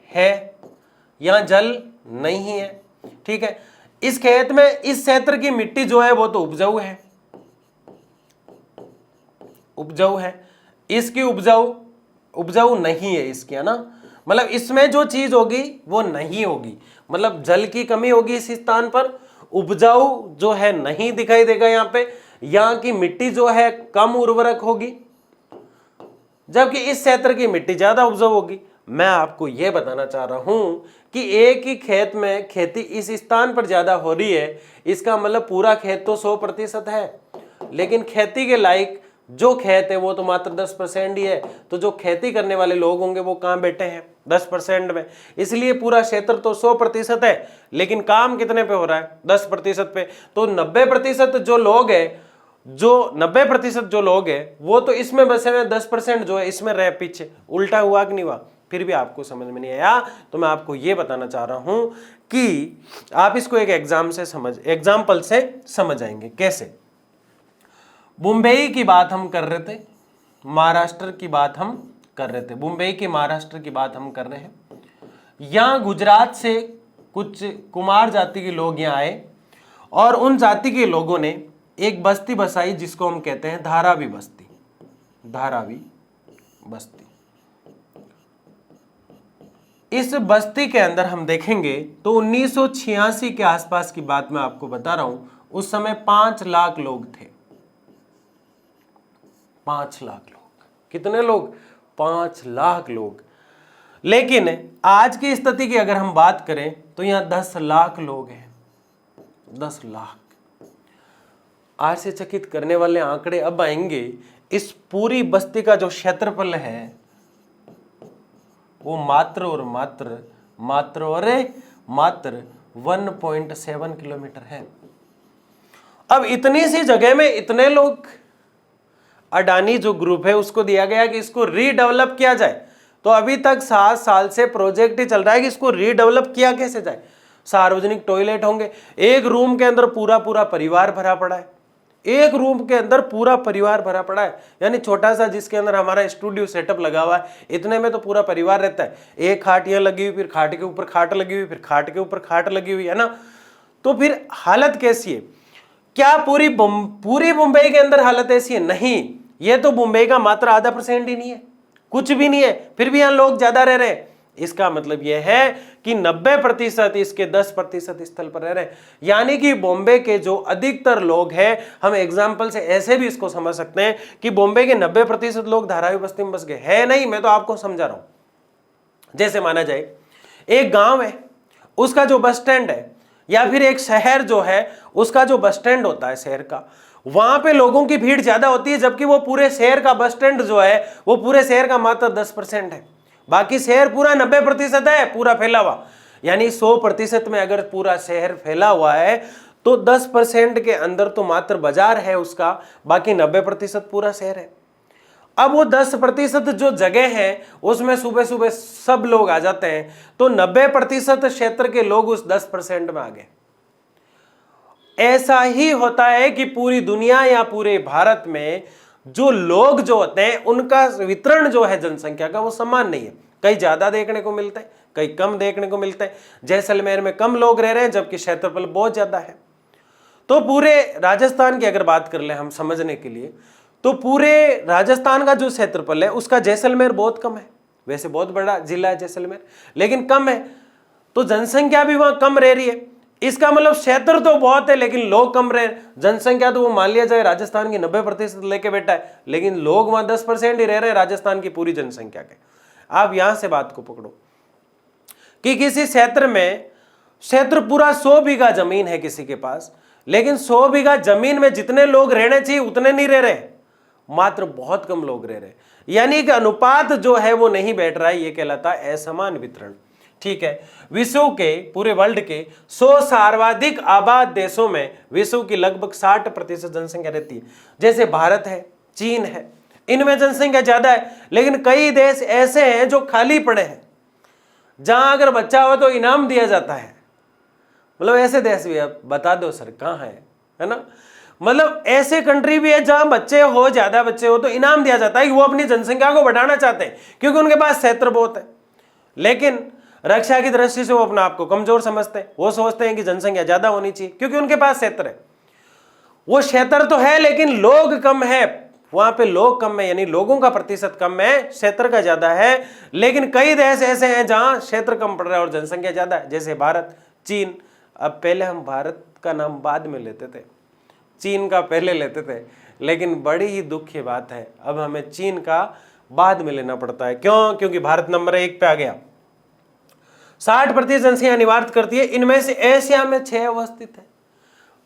है, यहां जल नहीं है। ठीक है, इस खेत में इस क्षेत्र की मिट्टी जो है वो तो उपजाऊ है, उपजाऊ है, इसकी उपजाऊ नहीं है इसकी, है ना। मतलब इसमें जो चीज होगी वो नहीं होगी, मतलब जल की कमी होगी इस स्थान पर, उपजाऊ जो है नहीं दिखाई देगा यहाँ पे, यहाँ की मिट्टी जो है कम उर्वरक होगी, जबकि इस क्षेत्र की मिट्टी ज्यादा उपजाऊ होगी। मैं आपको यह बताना चाह रहा हूं कि एक ही खेत में खेती इस स्थान पर ज्यादा हो रही है, इसका मतलब पूरा खेत तो 100% है, लेकिन खेती के लायक जो खेत है वो तो मात्र 10% ही है। तो जो खेती करने वाले लोग होंगे वो कहां बैठे हैं? 10% में। इसलिए पूरा क्षेत्र तो 100% है, लेकिन काम कितने पे हो रहा है? 10% पे। तो 90% जो लोग हैं, जो 90% जो लोग हैं वो तो इसमें बसे हुए, 10% जो है इसमें रह पीछे। उल्टा हुआ कि नहीं हुआ? फिर भी आपको समझ में नहीं आया तो मैं आपको ये बताना चाह रहा हूं कि आप इसको एक एग्जाम्पल से समझ आएंगे। कैसे? मुंबई की बात हम कर रहे थे, महाराष्ट्र की बात हम कर रहे थे, मुंबई के महाराष्ट्र की बात हम कर रहे हैं। यहां गुजरात से कुछ कुमार जाति के लोग यहाँ आए और उन जाति के लोगों ने एक बस्ती बसाई जिसको हम कहते हैं धारावी बस्ती। धारावी बस्ती। इस बस्ती के अंदर हम देखेंगे तो 1986 के आसपास की बात मैं आपको बता रहा हूं। उस समय 5 लाख लोग थे। 5 लाख लोग। कितने लोग? 5 लाख लोग। लेकिन आज की स्थिति की अगर हम बात करें तो यहां 10 लाख लोग हैं। 10 लाख। आश्चर्यचकित करने वाले आंकड़े अब आएंगे। इस पूरी बस्ती का जो क्षेत्रफल है वो मात्र 1.7 किलोमीटर है। अब इतनी सी जगह में इतने लोग, अडानी जो ग्रुप है उसको दिया गया कि इसको रीडेवलप किया जाए, तो अभी तक 7 साल से प्रोजेक्ट ही चल रहा है कि इसको रीडेवलप किया कैसे जाए। सार्वजनिक टॉयलेट होंगे, एक रूम के अंदर पूरा पूरा परिवार भरा पड़ा है, एक रूम के अंदर पूरा परिवार भरा पड़ा है, यानी छोटा सा जिसके अंदर हमारा स्टूडियो सेटअप लगा हुआ है, इतने में तो पूरा परिवार रहता है। एक खाट यहाँ लगी हुई, फिर खाट के ऊपर खाट लगी हुई, फिर खाट के ऊपर खाट लगी हुई, है ना। तो फिर हालत कैसी है? क्या पूरी मुंबई के अंदर हालत ऐसी है? नहीं, ये तो मुंबई का मात्र आधा % ही नहीं है, कुछ भी नहीं है, फिर भी यहाँ लोग ज्यादा रह रहे हैं। इसका मतलब यह है कि 90% इसके 10% स्थल पर रह रहे हैं, यानी कि बॉम्बे के जो अधिकतर लोग हैं, हम एग्जाम्पल से ऐसे भी इसको समझ सकते हैं कि बॉम्बे के 90% लोग धारावी बस्ती में बस गए है। नहीं, मैं तो आपको समझा रहा हूं। जैसे माना जाए एक गांव है, उसका जो बस स्टैंड है, या फिर एक शहर जो है उसका जो बस स्टैंड होता है शहर का, वहां पे लोगों की भीड़ ज्यादा होती है, जबकि वो पूरे शहर का बस स्टैंड जो है वो पूरे शहर का मात्र 10% है, बाकी शहर पूरा 90% है, पूरा फैला हुआ। यानी 100% में अगर पूरा शहर फैला हुआ है तो 10% के अंदर तो मात्र बाजार है उसका, बाकी 90% पूरा शहर है। अब वो 10% जो जगह है उसमें सुबह सुबह सब लोग आ जाते हैं, तो 90% क्षेत्र के लोग उस 10% में आ गए। ऐसा ही होता है कि पूरी दुनिया या पूरे भारत में जो लोग जो होते हैं उनका वितरण जो है जनसंख्या का वो समान नहीं है, कहीं ज्यादा देखने को मिलता है, कहीं कम देखने को मिलता है। जैसलमेर में कम लोग रह रहे हैं जबकि क्षेत्रफल बहुत ज्यादा है। तो पूरे राजस्थान की अगर बात कर ले हम समझने के लिए, तो पूरे राजस्थान का जो क्षेत्रफल है उसका जैसलमेर बहुत कम है, वैसे बहुत बड़ा जिला है जैसलमेर, लेकिन कम है, तो जनसंख्या भी वहां कम रह रही है। इसका मतलब क्षेत्र तो बहुत है लेकिन लोग कम रहे। जनसंख्या तो वो मान लिया जाए राजस्थान की 90% लेके बैठा है, लेकिन लोग वहां 10% ही रह रहे हैं राजस्थान की पूरी जनसंख्या के। आप यहां से बात को पकड़ो कि किसी क्षेत्र में, क्षेत्र पूरा 100 बीघा जमीन है किसी के पास, लेकिन 100 बीघा जमीन में जितने लोग रहने चाहिए उतने नहीं रह रहे, मात्र बहुत कम लोग रह रहे, यानी कि अनुपात जो है वो नहीं बैठ रहा है, ये कहलाता है असमान वितरण। ठीक है, विश्व के पूरे वर्ल्ड के 100 सर्वाधिक आबाद देशों में विश्व की लगभग 60% जनसंख्या रहती है। जैसे भारत है, चीन है, इनमें जनसंख्या ज्यादा है, लेकिन कई देश ऐसे हैं जो खाली पड़े हैं, जहां अगर बच्चा हो तो इनाम दिया जाता है। मतलब ऐसे देश भी, आप बता दो सर कहां है ना। मतलब ऐसे कंट्री भी है जहां बच्चे हो, ज्यादा बच्चे हो तो इनाम दिया जाता है कि वो अपनी जनसंख्या को बढ़ाना चाहते हैं क्योंकि उनके पास क्षेत्र बहुत है, लेकिन रक्षा की दृष्टि से वो अपने आप को कमजोर समझते हैं। वो सोचते हैं कि जनसंख्या ज्यादा होनी चाहिए क्योंकि उनके पास क्षेत्र है। वो क्षेत्र तो है लेकिन लोग कम है, वहां पे लोग कम है, यानी लोगों का प्रतिशत कम है, क्षेत्र का ज्यादा है। लेकिन कई देश ऐसे हैं जहां क्षेत्र कम पड़ रहा है और जनसंख्या ज्यादा है, जैसे भारत, चीन। अब पहले हम भारत का नाम बाद में लेते थे, चीन का पहले लेते थे, लेकिन बड़ी ही दुख की बात है अब हमें चीन का बाद में लेना पड़ता है। क्यों? क्योंकि भारत नंबर 1 पे आ गया, 60% जनसंख्या निवार्त करती है, इनमें से एशिया में 6 अवस्थित है।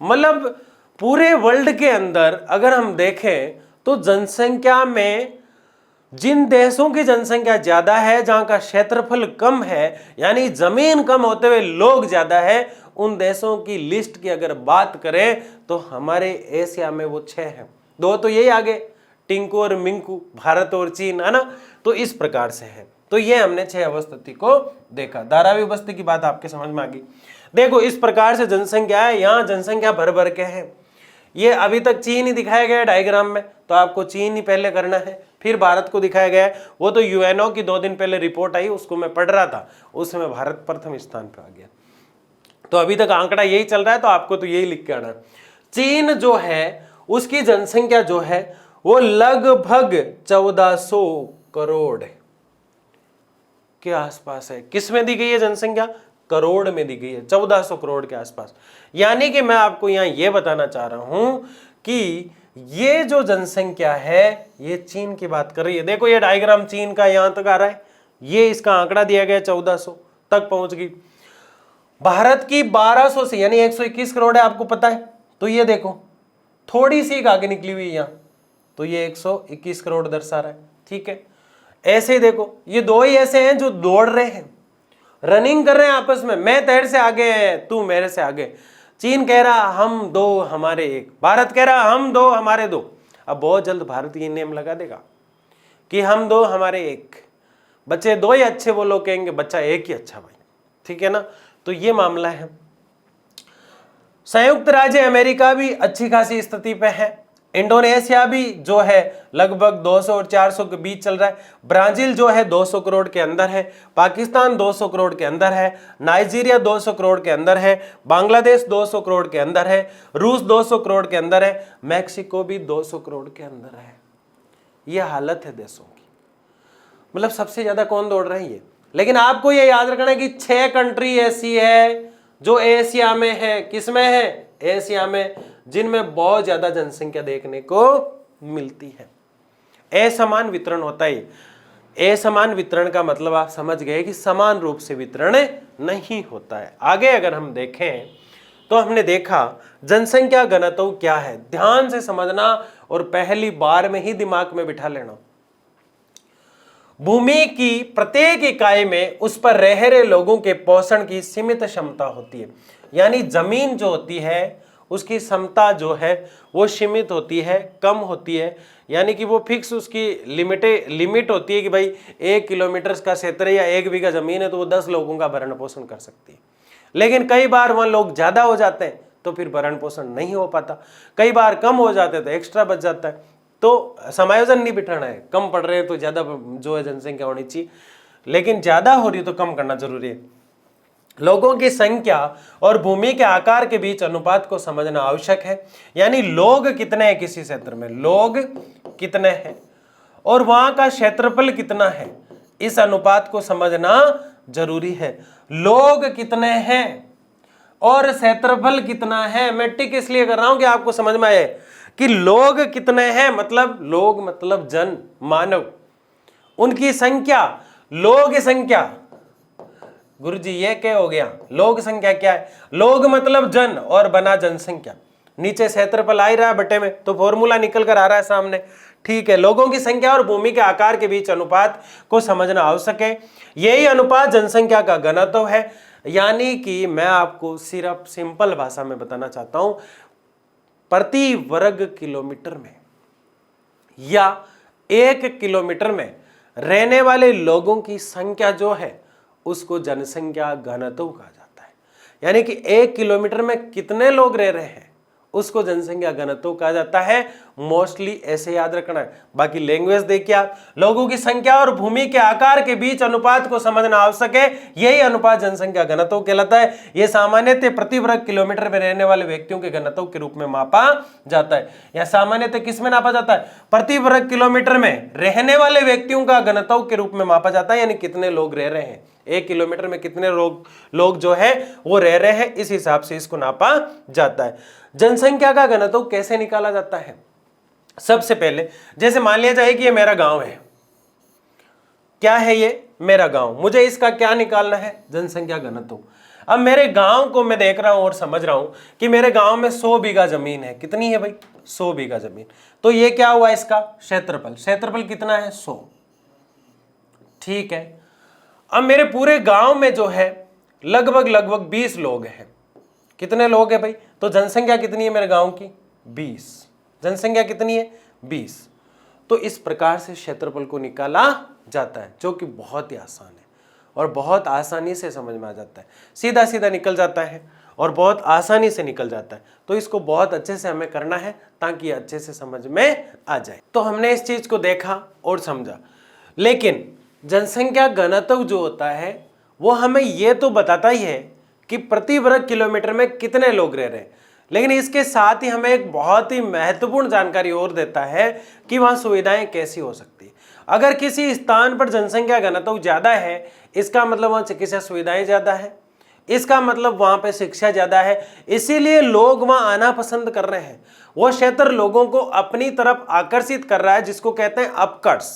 मतलब पूरे वर्ल्ड के अंदर अगर हम देखें तो जनसंख्या में जिन देशों की जनसंख्या ज्यादा है, जहां का क्षेत्रफल कम है, यानी जमीन कम होते हुए लोग ज्यादा है, उन देशों की लिस्ट की अगर बात करें तो हमारे एशिया में वो 6 हैं। 2 तो यही आगे, टिंकू और मिंकू, भारत और चीन, है ना। तो इस प्रकार से है। तो ये हमने 6 अवस्थिति को देखा। धारावी बस्ती की बात आपके समझ में आ गई। देखो इस प्रकार से जनसंख्या है, यहाँ जनसंख्या भर भर के है। ये अभी तक चीन ही दिखाया गया है डायग्राम में, तो आपको चीन ही पहले करना है, फिर भारत को दिखाया गया है। वो तो यूएनओ की 2 दिन पहले रिपोर्ट आई, उसको मैं पढ़ रहा था, उसमें भारत प्रथम स्थान पर आ गया। तो अभी तक आंकड़ा यही चल रहा है, तो आपको तो यही लिख के आना। चीन जो है उसकी जनसंख्या जो है वो लगभग 1400 करोड़ के आसपास है। किस में दी गई है जनसंख्या? करोड़ में दी गई है, 1400 करोड़ के आसपास। यानी कि मैं आपको यहां यह बताना चाह रहा हूं कि ये जो जनसंख्या है ये चीन की बात कर रही है। देखो ये डायग्राम चीन का यहां तक आ रहा है, ये इसका आंकड़ा दिया गया 1400 तक पहुंच गई। भारत की 1200 से, यानी 121 करोड़ है, आपको पता है। तो ये देखो थोड़ी सी आगे निकली हुई यहां, तो ये 121 करोड़ दर्शा रहा है। ठीक है, ऐसे ही देखो ये 2 ही ऐसे हैं जो दौड़ रहे हैं, रनिंग कर रहे हैं आपस में, मैं तेरे से आगे है, तू मेरे से आगे। चीन कह रहा हम दो हमारे एक, भारत कह रहा हम दो हमारे दो। अब बहुत जल्द भारत ये नेम लगा देगा कि हम दो हमारे एक, बच्चे दो ही अच्छे, वो लोग कहेंगे बच्चा एक ही अच्छा भाई, ठीक है ना। तो ये मामला है। संयुक्त राज्य अमेरिका भी अच्छी खासी स्थिति पे है। इंडोनेशिया भी जो है लगभग 200 और 400 के बीच चल रहा है। ब्राजील जो है 200 करोड़ के अंदर है। पाकिस्तान 200 करोड़ के अंदर है। नाइजीरिया 200 करोड़ के अंदर है। बांग्लादेश 200 करोड़ के अंदर है। रूस 200 करोड़ के अंदर है। मैक्सिको भी 200 करोड़ के अंदर है। यह हालत है देशों की। मतलब सबसे ज्यादा कौन दौड़ रही है। लेकिन आपको यह याद रखना है कि 6 कंट्री ऐसी है जो एशिया में है। किस में है? एशिया में, जिनमें बहुत ज्यादा जनसंख्या देखने को मिलती है। असमान वितरण होता है। असमान वितरण का मतलब आप समझ गए कि समान रूप से वितरण नहीं होता है। आगे अगर हम देखें तो हमने देखा जनसंख्या घनत्व क्या है, ध्यान से समझना और पहली बार में ही दिमाग में बिठा लेना। भूमि की प्रत्येक इकाई में उस पर रह रहे लोगों के पोषण की सीमित क्षमता होती है। यानी जमीन जो होती है उसकी क्षमता जो है वो सीमित होती है, कम होती है। यानी कि वो फिक्स उसकी लिमिट होती है कि भाई 1 किलोमीटर का क्षेत्र या 1 बीघा जमीन है तो वो 10 लोगों का भरण पोषण कर सकती है। लेकिन कई बार वहां लोग ज्यादा हो जाते हैं तो फिर भरण पोषण नहीं हो पाता। कई बार कम हो जाते हैं तो एक्स्ट्रा बच जाता है। तो समायोजन नहीं बिठाना है, कम पड़ रहे हैं तो ज्यादा जो है जनसंख्या होनी चाहिए, लेकिन ज्यादा हो रही है तो कम करना जरूरी है। लोगों की संख्या और भूमि के आकार के बीच अनुपात को समझना आवश्यक है। यानी लोग कितने हैं किसी क्षेत्र में, लोग कितने हैं और वहां का क्षेत्रफल कितना है, इस अनुपात को समझना जरूरी है। लोग कितने हैं और क्षेत्रफल कितना है। मैं टिक इसलिए कर रहा हूं कि आपको समझ में आए कि लोग कितने हैं, मतलब लोग मतलब जन, मानव, उनकी संख्या, लोग संख्या। गुरुजी ये क्या हो गया, लोग संख्या क्या है? लोग मतलब जन और बना जनसंख्या। नीचे क्षेत्रफल आ ही रहा है बटे में तो फॉर्मूला निकल कर आ रहा है सामने, ठीक है। लोगों की संख्या और भूमि के आकार के बीच अनुपात को समझना आवश्यक है। यही अनुपात जनसंख्या का घनत्व है। यानी कि मैं आपको सिर्फ सिंपल भाषा में बताना चाहता हूं, प्रति वर्ग किलोमीटर में या 1 किलोमीटर में रहने वाले लोगों की संख्या जो है उसको जनसंख्या घनत्व कहा जाता है। यानी कि 1 किलोमीटर में कितने लोग रह रहे हैं उसको जनसंख्या घनत्व कहा जाता है। मोस्टली ऐसे याद रखना है। बाकी लैंग्वेज देखिए आप, लोगों की संख्या और भूमि के आकार के बीच अनुपात को समझना आवश्यक है। यही अनुपात जनसंख्या घनत्व कहलाता है। यह सामान्यतः प्रति वर्ग किलोमीटर में रहने वाले व्यक्तियों के घनत्व के रूप में मापा जाता है। या सामान्यतः किस में नापा जाता है? प्रति वर्ग किलोमीटर में रहने वाले व्यक्तियों का घनत्व के रूप में मापा जाता है। यानी कितने लोग रह रहे हैं, 1 किलोमीटर में कितने लोग जो है वो रह रहे हैं, इस हिसाब से इसको नापा जाता है। जनसंख्या का घनत्व कैसे निकाला जाता है? सबसे पहले जैसे मान लिया जाए कि ये मेरा गांव है। क्या है ये? मेरा गांव। मुझे इसका क्या निकालना है? जनसंख्या घनत्व। अब मेरे गांव को मैं देख रहा हूं और समझ रहा हूं कि मेरे गांव में 100 बीघा जमीन है। कितनी है भाई? 100 बीघा जमीन। तो ये क्या हुआ इसका क्षेत्रफल? क्षेत्रफल कितना है? 100, ठीक है। अब मेरे पूरे गांव में जो है लगभग 20 लोग हैं। कितने लोग हैं भाई? तो जनसंख्या कितनी है मेरे गांव की? 20। जनसंख्या कितनी है? 20। तो इस प्रकार से क्षेत्रफल को निकाला जाता है, जो कि बहुत ही आसान है और बहुत आसानी से समझ में आ जाता है। सीधा सीधा निकल जाता है और बहुत आसानी से निकल जाता है। तो इसको बहुत अच्छे से हमें करना है ताकि अच्छे से समझ में आ जाए। तो हमने इस चीज को देखा और समझा। लेकिन जनसंख्या घनत्व जो होता है वो हमें ये तो बताता ही है कि प्रति वर्ग किलोमीटर में कितने लोग रह रहे हैं, लेकिन इसके साथ ही हमें एक बहुत ही महत्वपूर्ण जानकारी और देता है कि वहां सुविधाएं कैसी हो सकती है। अगर किसी स्थान पर जनसंख्या घनत्व ज्यादा है, इसका मतलब वहां चिकित्सा सुविधाएं ज्यादा है, इसका मतलब वहां पे शिक्षा ज्यादा है, इसीलिए लोग वहां आना पसंद कर रहे हैं। वो क्षेत्र लोगों को अपनी तरफ आकर्षित कर रहा है, जिसको कहते हैं अपकर्ष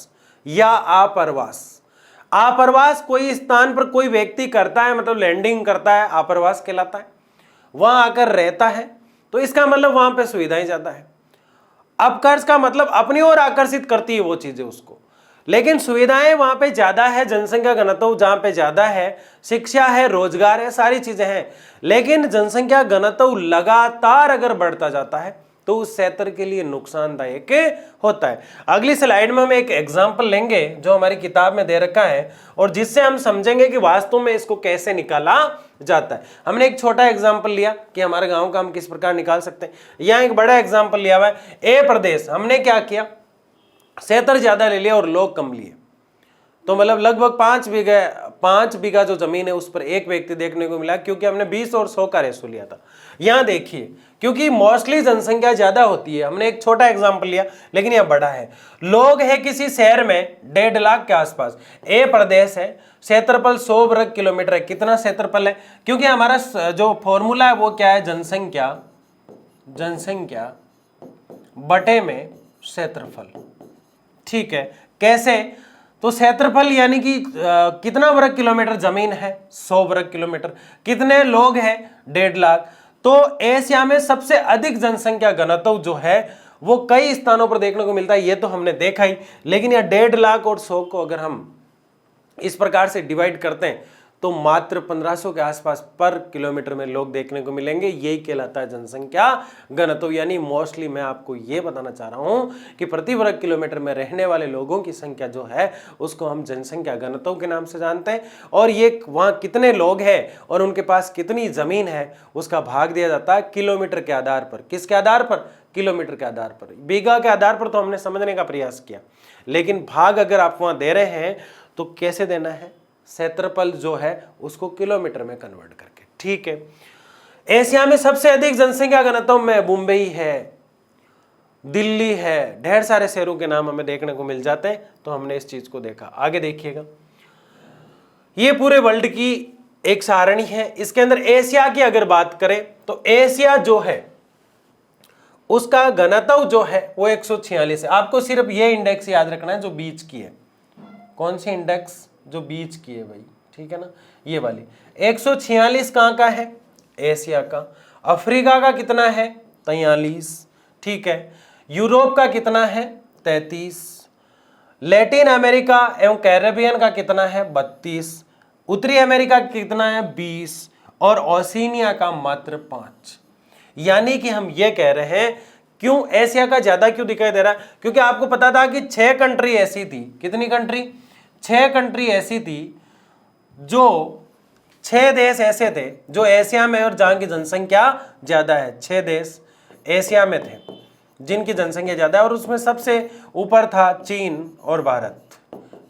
या आप्रवास। आप्रवास कोई स्थान पर कोई व्यक्ति करता है, मतलब लैंडिंग करता है, आप्रवास कहलाता है। वहां आकर रहता है तो इसका मतलब वहां पे सुविधाएं ज्यादा है। अपकर्ष का मतलब अपनी ओर आकर्षित करती है वो चीजें उसको। लेकिन सुविधाएं वहां पे ज्यादा है, जनसंख्या घनत्व जहां पे ज्यादा है, शिक्षा है, रोजगार है, सारी चीजें हैं, लेकिन जनसंख्या घनत्व लगातार अगर बढ़ता जाता है तो उस क्षेत्र के लिए नुकसानदायक होता है। अगली स्लाइड में हम एक एग्जाम्पल लेंगे जो हमारी किताब में दे रखा है और जिससे हम समझेंगे कि वास्तव में इसको कैसे निकाला जाता है। हमने एक छोटा एग्जाम्पल लिया कि हमारे गांव का हम किस प्रकार निकाल सकते हैं। यहाँ एक बड़ा एग्जाम्पल लिया हुआ है, ए प्रदेश, हमने क्या किया, क्षेत्र ज्यादा ले लिया और लोग कम लिए, तो मतलब लगभग 5 बीघा जो जमीन है उस पर एक व्यक्ति देखने को मिला, क्योंकि हमने 20 और 100 का रेशो लिया था। यहां देखिए, क्योंकि मोस्टली जनसंख्या ज्यादा होती है, हमने एक छोटा एग्जांपल लिया लेकिन यह बड़ा है। लोग है किसी शहर में 1.5 लाख के आसपास, ए प्रदेश है, क्षेत्रफल 100 वर्ग किलोमीटर है। कितना क्षेत्रफल है, क्योंकि हमारा जो फॉर्मूला है वो क्या है, जनसंख्या बटे में क्षेत्रफल। ठीक है, कैसे, तो क्षेत्रफल यानी कि कितना वर्ग किलोमीटर जमीन है, 100 वर्ग किलोमीटर, कितने लोग हैं, 1.5 लाख। तो एशिया में सबसे अधिक जनसंख्या घनत्व जो है वो कई स्थानों पर देखने को मिलता है, ये तो हमने देखा ही, लेकिन यह 1.5 लाख और 100 को अगर हम इस प्रकार से डिवाइड करते हैं तो मात्र 1500 के आसपास पर किलोमीटर में लोग देखने को मिलेंगे। यही कहलाता है जनसंख्या घनत्व। यानी मोस्टली मैं आपको यह बताना चाह रहा हूं कि प्रति वर्ग किलोमीटर में रहने वाले लोगों की संख्या जो है उसको हम जनसंख्या घनत्व के नाम से जानते हैं, और ये वहां कितने लोग हैं और उनके पास कितनी जमीन है उसका भाग दिया जाता है किलोमीटर के आधार पर। किसके आधार पर, किलोमीटर के आधार पर। बीघा के आधार पर तो हमने समझने का प्रयास किया, लेकिन भाग अगर आप वहां दे रहे हैं तो कैसे देना है, क्षेत्रफल जो है उसको किलोमीटर में कन्वर्ट करके। ठीक है, एशिया में सबसे अधिक जनसंख्या घनत्व में मुंबई है, दिल्ली है, ढेर सारे शहरों के नाम हमें देखने को मिल जाते हैं, तो हमने इस चीज को देखा। आगे देखिएगा, ये पूरे वर्ल्ड की एक सारणी है, इसके अंदर एशिया की अगर बात करें तो एशिया जो है उसका घनत्व जो है वो 146 है। आपको सिर्फ ये इंडेक्स याद रखना है जो बीच की है। कौन सी इंडेक्स, जो बीच की है भाई, ठीक है ना, ये वाली। 146 कहां का है, एशिया का। अफ्रीका का कितना है, 43। ठीक है, यूरोप का कितना है, 33। लैटिन अमेरिका एवं कैरेबियन का कितना है, 32। उत्तरी अमेरिका का कितना है, 20, और ओशिनिया का मात्र 5। यानी कि हम ये कह रहे हैं, क्यों एशिया का ज्यादा क्यों दिखाई दे रहा है, क्योंकि आपको पता था कि 6 कंट्री ऐसी थी, कितनी कंट्री, 6 कंट्री ऐसी थी, जो 6 देश ऐसे थे जो एशिया में और जहां की जनसंख्या ज्यादा है। 6 देश एशिया में थे जिनकी जनसंख्या ज्यादा है, और उसमें सबसे ऊपर था चीन और भारत।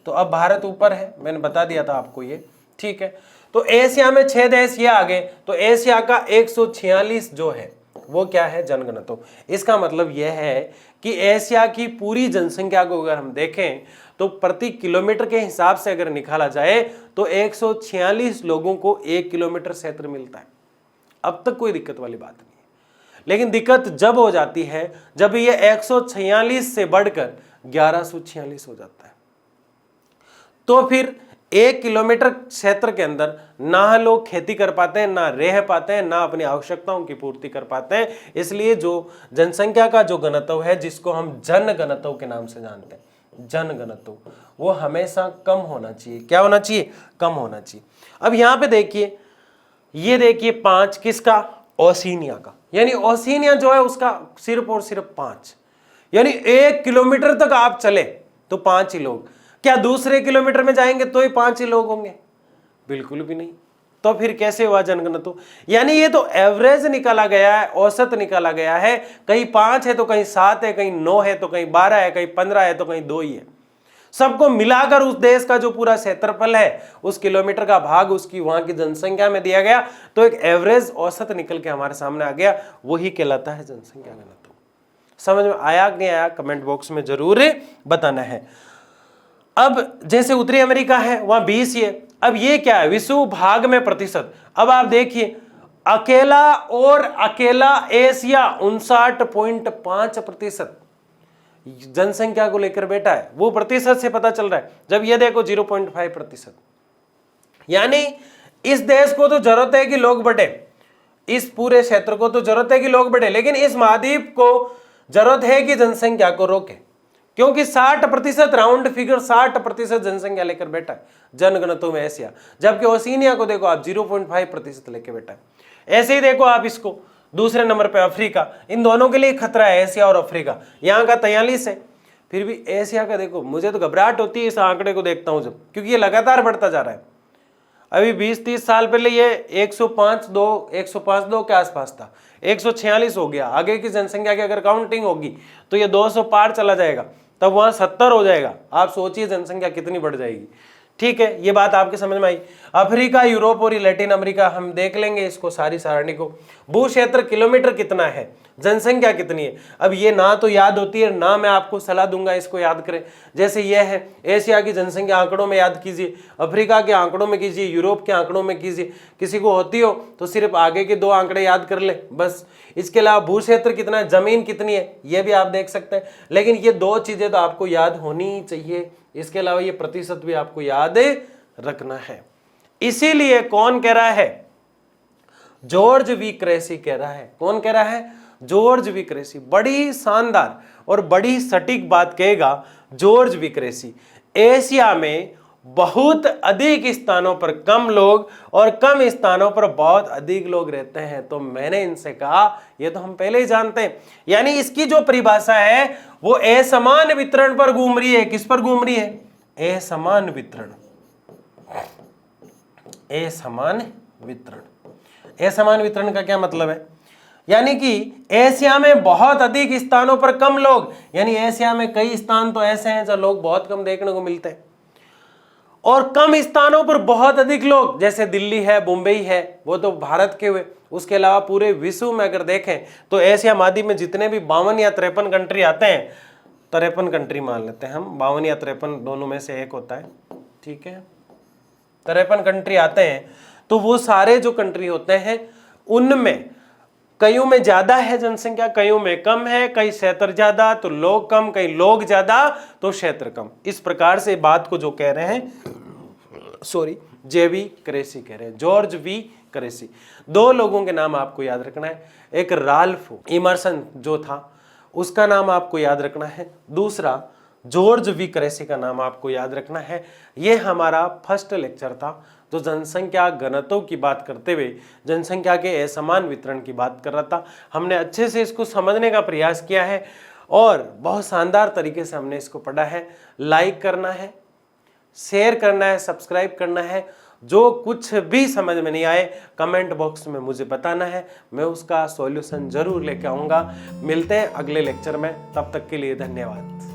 तो अब भारत ऊपर है, मैंने बता दिया था आपको ये। ठीक है, तो एशिया में 6 देश ये आ गए, तो एशिया का 146 जो है वो क्या है, जनघनत्व। इसका मतलब यह है कि एशिया की पूरी जनसंख्या को अगर हम देखें तो प्रति किलोमीटर के हिसाब से अगर निकाला जाए तो 146 लोगों को 1 किलोमीटर क्षेत्र मिलता है। अब तक कोई दिक्कत वाली बात नहीं है, लेकिन दिक्कत जब हो जाती है जब ये 146 से बढ़कर 1146 हो जाता है, तो फिर 1 किलोमीटर क्षेत्र के अंदर ना लोग खेती कर पाते हैं, ना रह पाते हैं, ना अपनी आवश्यकताओं की पूर्ति कर पाते हैं। इसलिए जो जनसंख्या का जो घनत्व है, जिसको हम जन घनत्व के नाम से जानते हैं, जन घनत्व, वो हमेशा कम होना चाहिए। क्या होना चाहिए, कम होना चाहिए। अब यहां पे देखिए, ये देखिए 5 किसका, ओशिनिया का। यानी ओशिनिया जो है उसका सिर्फ और सिर्फ 5, यानी 1 किलोमीटर तक आप चले तो 5 ही लोग। क्या दूसरे किलोमीटर में जाएंगे तो ही 5 ही लोग होंगे, बिल्कुल भी नहीं। तो फिर कैसे हुआ जनघनत्व, यानी ये तो एवरेज निकाला गया है, औसत निकाला गया है। कहीं 5 है तो कहीं 7 है, कहीं 9 है तो कहीं 12 है, कहीं 15 है तो कहीं 2 ही है। सबको मिलाकर उस देश का जो पूरा क्षेत्रफल है, उस किलोमीटर का भाग उसकी वहां की जनसंख्या में दिया गया, तो एक एवरेज औसत निकल के हमारे सामने आ गया, वही कहलाता है जनसंख्या घनत्व। समझ में आया कि नहीं आया, कमेंट बॉक्स में जरूर बताना है। अब जैसे उत्तरी अमेरिका है वहां 20 है। अब ये क्या है, विश्व भाग में प्रतिशत। अब आप देखिए, अकेला एशिया 59.5% जनसंख्या को लेकर बैठा है। वो प्रतिशत से पता चल रहा है, जब ये देखो 0.5%। यानी इस देश को तो जरूरत है कि लोग बढ़े, इस पूरे क्षेत्र को तो जरूरत है कि लोग बढ़े, लेकिन इस महाद्वीप को जरूरत है कि जनसंख्या को रोके। क्योंकि 60% राउंड फिगर 60% जनसंख्या लेकर बैठा है जनगणना में एशिया, जबकि ओशिनिया को देखो आप 0.5% लेकर बैठा है। ऐसे ही देखो आप इसको दूसरे नंबर पे अफ्रीका, इन दोनों के लिए खतरा है एशिया और अफ्रीका। यहाँ का 43 है, फिर भी एशिया का देखो, मुझे तो घबराहट होती है इस आंकड़े को देखता हूँ जब, क्योंकि ये लगातार बढ़ता जा रहा है। अभी 20-30 साल पहले ये 105-2 के आसपास था, 146 हो गया। आगे की जनसंख्या की अगर काउंटिंग होगी तो ये 200 पार चला जाएगा, तब वहां 70 हो जाएगा। आप सोचिए जनसंख्या कितनी बढ़ जाएगी। ठीक है, ये बात आपके समझ में आई। अफ्रीका, यूरोप और लैटिन अमेरिका हम देख लेंगे इसको, सारी सारणी को। भू क्षेत्र किलोमीटर कितना है, जनसंख्या कितनी है, अब ये ना तो याद होती है ना मैं आपको सलाह दूंगा इसको याद करें। जैसे ये है एशिया की जनसंख्या आंकड़ों में याद कीजिए, अफ्रीका के आंकड़ों में कीजिए, यूरोप के आंकड़ों में कीजिए। किसी को होती हो तो सिर्फ आगे के 2 आंकड़े याद कर ले बस। इसके अलावा भू क्षेत्र कितना है, जमीन कितनी है, ये भी आप देख सकते हैं। लेकिन ये 2 चीजें तो आपको याद होनी चाहिए। इसके अलावा ये प्रतिशत भी आपको याद रखना है। इसीलिए कौन कह रहा है, जॉर्ज वी क्रेसी कह रहा है। कौन कह रहा है, जॉर्ज वी क्रेसी। बड़ी शानदार और बड़ी सटीक बात कहेगा जॉर्ज वी क्रेसी। एशिया में बहुत अधिक स्थानों पर कम लोग और कम स्थानों पर बहुत अधिक लोग रहते हैं। तो मैंने इनसे कहा ये तो हम पहले ही जानते हैं, यानी इसकी जो परिभाषा है वो असमान वितरण पर घूम रही है। किस पर घूम रही है, असमान वितरण। असमान वितरण, असमान वितरण का क्या मतलब है, यानी कि एशिया में बहुत अधिक स्थानों पर कम लोग, यानी एशिया में कई स्थान तो ऐसे हैं जहां लोग बहुत कम देखने को मिलते हैं, और कम स्थानों पर बहुत अधिक लोग, जैसे दिल्ली है, मुंबई है, वो तो भारत के हुए। उसके अलावा पूरे विश्व में अगर देखें तो एशिया महाद्वीप में जितने भी 52 या 53 कंट्री आते हैं, 53 कंट्री मान लेते हैं हम, 52 या 53 दोनों में से एक होता है, ठीक है, 53 कंट्री आते हैं, तो वो सारे जो कंट्री होते हैं उनमें कईयों में ज्यादा है जनसंख्या, कईयों में कम है, कई क्षेत्र ज्यादा तो लोग कम, कई लोग ज्यादा तो क्षेत्र कम। इस प्रकार से बात को जो कह रहे हैं, जेवी क्रेसी कह रहे हैं, जॉर्ज वी क्रेसी। 2 लोगों के नाम आपको याद रखना है, एक राल्फ इमर्सन जो था उसका नाम आपको याद रखना है, दूसरा जॉर्ज वी क्रेसी का नाम आपको याद रखना है। यह हमारा फर्स्ट लेक्चर था जो जनसंख्या घनत्व की बात करते हुए जनसंख्या के असमान वितरण की बात कर रहा था। हमने अच्छे से इसको समझने का प्रयास किया है और बहुत शानदार तरीके से हमने इसको पढ़ा है। लाइक करना है, शेयर करना है, सब्सक्राइब करना है। जो कुछ भी समझ में नहीं आए कमेंट बॉक्स में मुझे बताना है, मैं उसका सॉल्यूशन जरूर लेके आऊँगा। मिलते हैं अगले लेक्चर में, तब तक के लिए धन्यवाद।